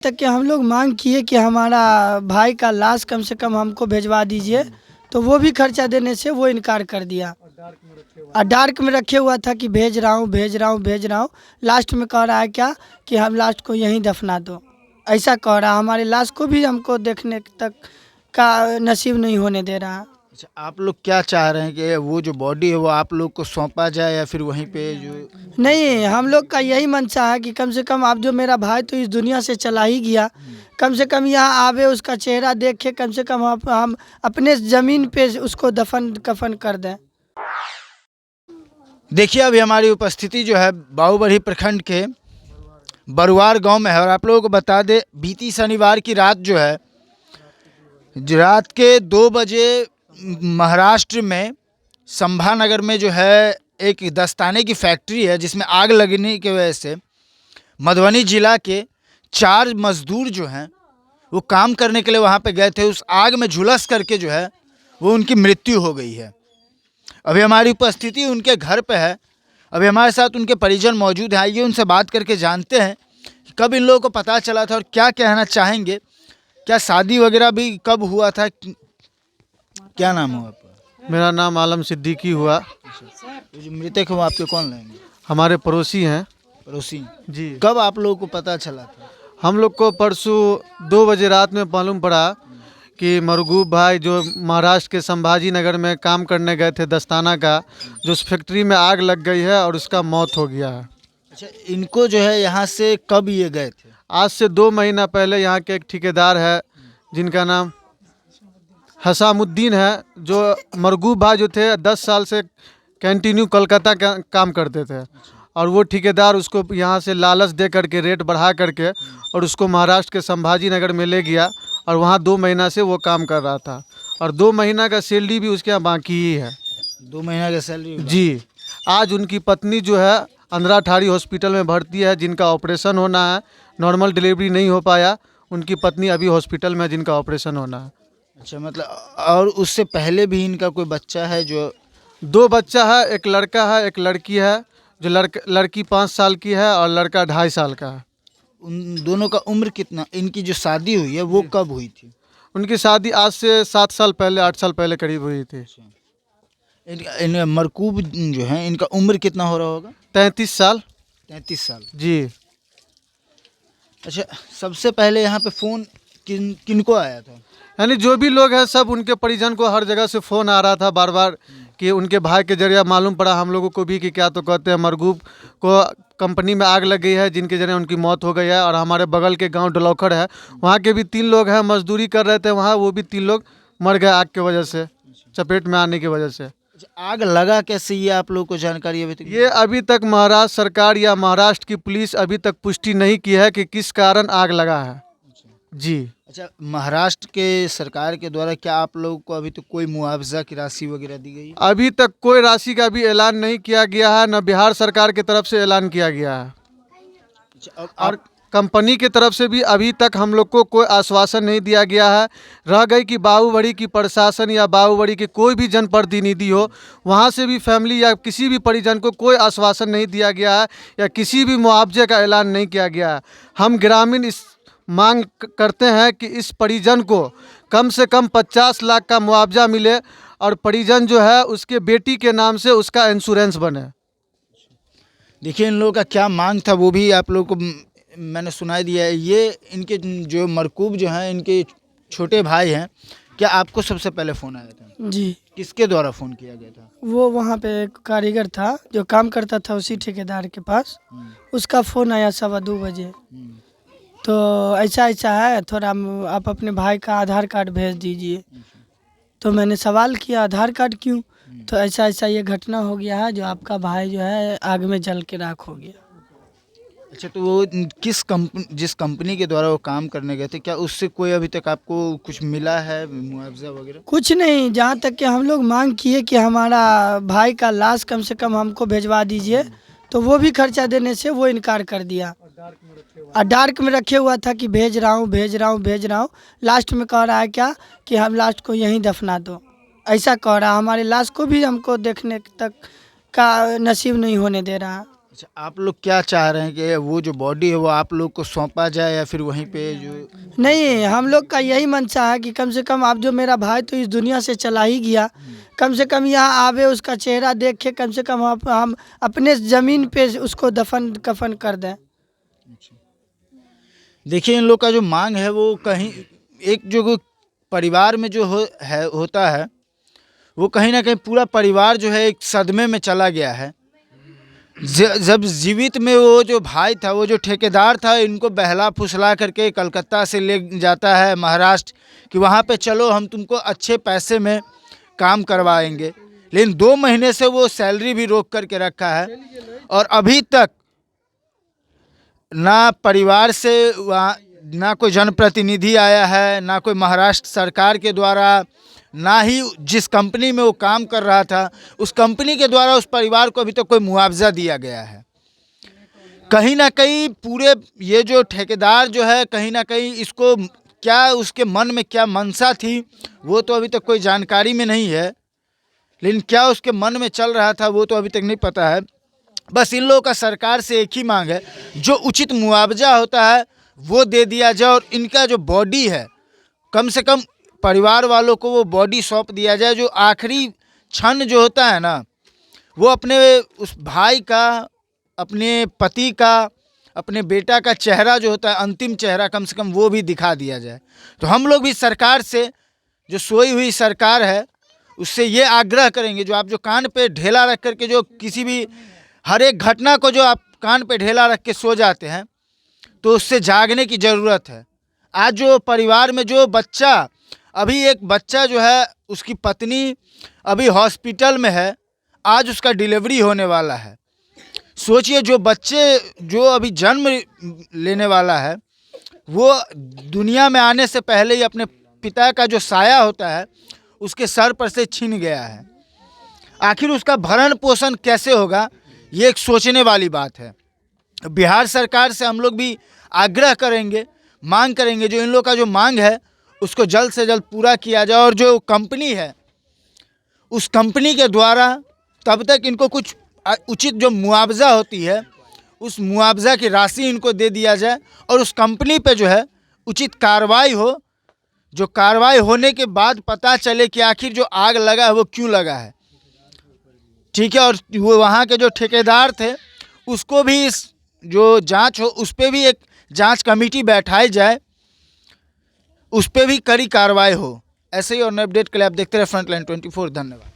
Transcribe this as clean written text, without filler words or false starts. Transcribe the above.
तक कि हम लोग मांग किए कि हमारा भाई का लाश कम से कम हमको भिजवा दीजिए, तो वो भी खर्चा देने से वो इनकार कर दिया और डार्क में रखे हुआ था कि भेज रहा हूँ भेज रहा हूँ भेज रहा हूँ। लास्ट में कह रहा है क्या कि हम लास्ट को यहीं दफना दो, ऐसा कह रहा। हमारे लाश को भी हमको देखने तक का नसीब नहीं होने दे रहा। अच्छा, आप लोग क्या चाह रहे हैं कि वो जो बॉडी है वो आप लोग को सौंपा जाए या फिर वहीं पे जो नहीं, हम लोग का यही मंशा है कि कम से कम आप जो मेरा भाई तो इस दुनिया से चला ही गया, कम से कम यहाँ आवे, उसका चेहरा देखे, कम से कम हम अपने ज़मीन पे उसको दफन कफन कर दें। देखिए, अभी हमारी उपस्थिति जो है बाबूबढ़ी प्रखंड के बरुआर गांव में है और आप लोगों को बता दें बीती शनिवार की रात जो है रात के 2 बजे महाराष्ट्र में संभानगर में जो है एक दस्ताने की फैक्ट्री है जिसमें आग लगने की वजह से मधुबनी जिला के 4 मजदूर जो हैं वो काम करने के लिए वहाँ पे गए थे। उस आग में झुलस करके जो है वो उनकी मृत्यु हो गई है। अभी हमारी उपस्थिति उनके घर पे है। अभी हमारे साथ उनके परिजन मौजूद हैं। आइए उनसे बात करके जानते हैं कि कब इन लोगों को पता चला था और क्या कहना चाहेंगे, क्या शादी वगैरह भी कब हुआ था। क्या नाम हुआ आपका? मेरा नाम आलम सिद्दीकी हुआ। ये जो मृतक है वो आपके कौन लगेंगे? हमारे पड़ोसी हैं पड़ोसी। जी। कब आप लोगों को पता चला था? हम लोग को परसों 2 बजे रात में मालूम पड़ा कि मरगूब भाई जो महाराष्ट्र के संभाजी नगर में काम करने गए थे दस्ताना का, जो उस फैक्ट्री में आग लग गई है और उसका मौत हो गया है। अच्छा, इनको जो है यहाँ से कब ये गए थे? आज से 2 महीना पहले यहाँ के एक ठेकेदार है जिनका नाम हसामुद्दीन है, जो मरगूब भाई जो थे 10 साल से कंटिन्यू कोलकाता का काम करते थे और वो ठेकेदार उसको यहाँ से लालच दे करके रेट बढ़ा करके और उसको महाराष्ट्र के संभाजी नगर में ले गया और वहाँ 2 महीना से वो काम कर रहा था और 2 महीना का सैलरी भी उसके यहाँ बाकी ही है। 2 महीना का सैलरी? जी। आज उनकी पत्नी जो है अंधरा ठाड़ी हॉस्पिटल में भर्ती है, जिनका ऑपरेशन होना है। नॉर्मल डिलीवरी नहीं हो पाया, उनकी पत्नी अभी हॉस्पिटल में है जिनका ऑपरेशन होना है। अच्छा, मतलब और उससे पहले भी इनका कोई बच्चा है? जो 2 बच्चा है, एक लड़का है एक लड़की है। जो लड़की 5 साल की है और लड़का 2.5 साल का है। उन दोनों का उम्र कितना? इनकी जो शादी हुई है वो कब हुई थी? उनकी शादी आज से 7 साल पहले 8 साल पहले करीब हुई थी। इन मरकूब जो है इनका उम्र कितना हो रहा होगा? 33 साल। 33 साल। जी। अच्छा, सबसे पहले यहाँ पे फ़ोन किनको आया था? यानी जो भी लोग हैं सब उनके परिजन को हर जगह से फ़ोन आ रहा था बार बार कि उनके भाई के जरिए मालूम पड़ा हम लोगों को भी कि क्या तो कहते हैं मरगूब को कंपनी में आग लग गई है, जिनके जरिए उनकी मौत हो गई है। और हमारे बगल के गांव डलौखड़ है, वहाँ के भी 3 लोग हैं, मजदूरी कर रहे थे वहाँ, वो भी 3 लोग मर गए आग की वजह से, चपेट में आने की वजह से। आग लगा कैसे, ये आप लोगों को जानकारी अभी तक? ये अभी तक महाराष्ट्र सरकार या महाराष्ट्र की पुलिस अभी तक पुष्टि नहीं की है कि किस कारण आग लगा है। जी। अच्छा, महाराष्ट्र के सरकार के द्वारा क्या आप लोगों को अभी तक कोई मुआवजा की राशि वगैरह दी गई है? अभी तक कोई राशि का भी ऐलान नहीं किया गया है, न बिहार सरकार की तरफ से ऐलान किया गया है। अच्छा, और कंपनी की तरफ से भी अभी तक हम लोग को कोई आश्वासन नहीं दिया गया है। रह गई कि बाबूबढ़ी की प्रशासन या बाबूबढ़ी के कोई भी जनप्रतिनिधि हो, वहाँ से भी फैमिली या किसी भी परिजन को कोई आश्वासन नहीं दिया गया है या किसी भी मुआवजे का ऐलान नहीं किया गया है। हम ग्रामीण इस मांग करते हैं कि इस परिजन को कम से कम 50 लाख का मुआवजा मिले और परिजन जो है उसके बेटी के नाम से उसका इंश्योरेंस बने। देखिए, इन लोगों का क्या मांग था वो भी आप लोगों को मैंने सुनाई दिया है। ये इनके जो मरकूब जो हैं इनके छोटे भाई हैं, क्या आपको सबसे पहले फ़ोन आया था? जी। किसके द्वारा फ़ोन किया गया था? वो वहाँ पे एक कारीगर था जो काम करता था उसी ठेकेदार के पास, उसका फ़ोन आया 2:15 बजे। तो ऐसा ऐसा है, थोड़ा आप अपने भाई का आधार कार्ड भेज दीजिए। तो मैंने सवाल किया आधार कार्ड क्यों? तो ऐसा ऐसा ये घटना हो गया है, जो आपका भाई जो है आग में जल के राख हो गया। अच्छा, तो वो जिस कंपनी के द्वारा वो काम करने गए थे, क्या उससे कोई अभी तक आपको कुछ मिला है मुआवजा वगैरह? कुछ नहीं, जहाँ तक कि हम लोग मांग किए कि हमारा भाई का लाश कम से कम हमको भिजवा दीजिए, तो वो भी खर्चा देने से वो इनकार कर दिया और डार्क में रखे हुआ था कि भेज रहा हूँ भेज रहा हूँ भेज रहा हूँ। लास्ट में कह रहा है क्या कि हम लास्ट को यहीं दफना दो, ऐसा कह रहा। हमारे लाश को भी हमको देखने तक का नसीब नहीं होने दे रहा। अच्छा, आप लोग क्या चाह रहे हैं कि वो जो बॉडी है वो आप लोग को सौंपा जाए या फिर वहीं पे जो नहीं, हम लोग का यही मंशा है कि कम से कम आप जो मेरा भाई तो इस दुनिया से चला ही गया, कम से कम यहाँ आवे, उसका चेहरा देख के कम से कम हम अपने ज़मीन पे उसको दफन कफन कर दें। देखिए, इन लोग का जो मांग है वो कहीं एक जो परिवार में जो होता है वो कहीं ना कहीं पूरा परिवार जो है एक सदमे में चला गया है। जब जीवित में वो जो भाई था, वो जो ठेकेदार था, इनको बहला फुसला करके कलकत्ता से ले जाता है महाराष्ट्र कि वहाँ पे चलो हम तुमको अच्छे पैसे में काम करवाएंगे, लेकिन 2 महीने से वो सैलरी भी रोक करके रखा है और अभी तक ना परिवार से वहाँ ना कोई जनप्रतिनिधि आया है, ना कोई महाराष्ट्र सरकार के द्वारा, ना ही जिस कंपनी में वो काम कर रहा था उस कंपनी के द्वारा उस परिवार को अभी तक कोई मुआवजा दिया गया है। कहीं ना कहीं पूरे ये जो ठेकेदार जो है, कहीं ना कहीं इसको क्या उसके मन में क्या मंशा थी वो तो अभी तक कोई जानकारी में नहीं है, लेकिन क्या उसके मन में चल रहा था वो तो अभी तक नहीं पता है। बस इन लोगों का सरकार से एक ही मांग है, जो उचित मुआवजा होता है वो दे दिया जाए और इनका जो बॉडी है कम से कम परिवार वालों को वो बॉडी सौंप दिया जाए। जो आखिरी क्षण जो होता है ना, वो अपने उस भाई का, अपने पति का, अपने बेटा का चेहरा जो होता है, अंतिम चेहरा कम से कम वो भी दिखा दिया जाए। तो हम लोग भी सरकार से, जो सोई हुई सरकार है, उससे ये आग्रह करेंगे, जो आप जो कान पे ढेला रख करके जो किसी भी हर एक घटना को जो आप कान पे ढेला रख के सो जाते हैं, तो उससे जागने की ज़रूरत है। आज जो परिवार में जो बच्चा, अभी एक बच्चा जो है उसकी पत्नी अभी हॉस्पिटल में है, आज उसका डिलीवरी होने वाला है। सोचिए, जो बच्चे जो अभी जन्म लेने वाला है वो दुनिया में आने से पहले ही अपने पिता का जो साया होता है उसके सर पर से छीन गया है। आखिर उसका भरण पोषण कैसे होगा, ये एक सोचने वाली बात है। बिहार सरकार से हम लोग भी आग्रह करेंगे, मांग करेंगे, जो इन लोग का जो मांग है उसको जल्द से जल्द पूरा किया जाए और जो कंपनी है उस कंपनी के द्वारा तब तक इनको कुछ उचित जो मुआवजा होती है उस मुआवजा की राशि इनको दे दिया जाए और उस कंपनी पे जो है उचित कार्रवाई हो। जो कार्रवाई होने के बाद पता चले कि आखिर जो आग लगा है वो क्यों लगा है, ठीक है। और वो वहाँ के जो ठेकेदार थे उसको भी इस जो जांच हो उस पर भी एक जांच कमेटी बैठाई जाए, उस पर भी कड़ी कार्रवाई हो। ऐसे ही और नए अपडेट के लिए आप देखते रहे फ्रंटलाइन 24। धन्यवाद।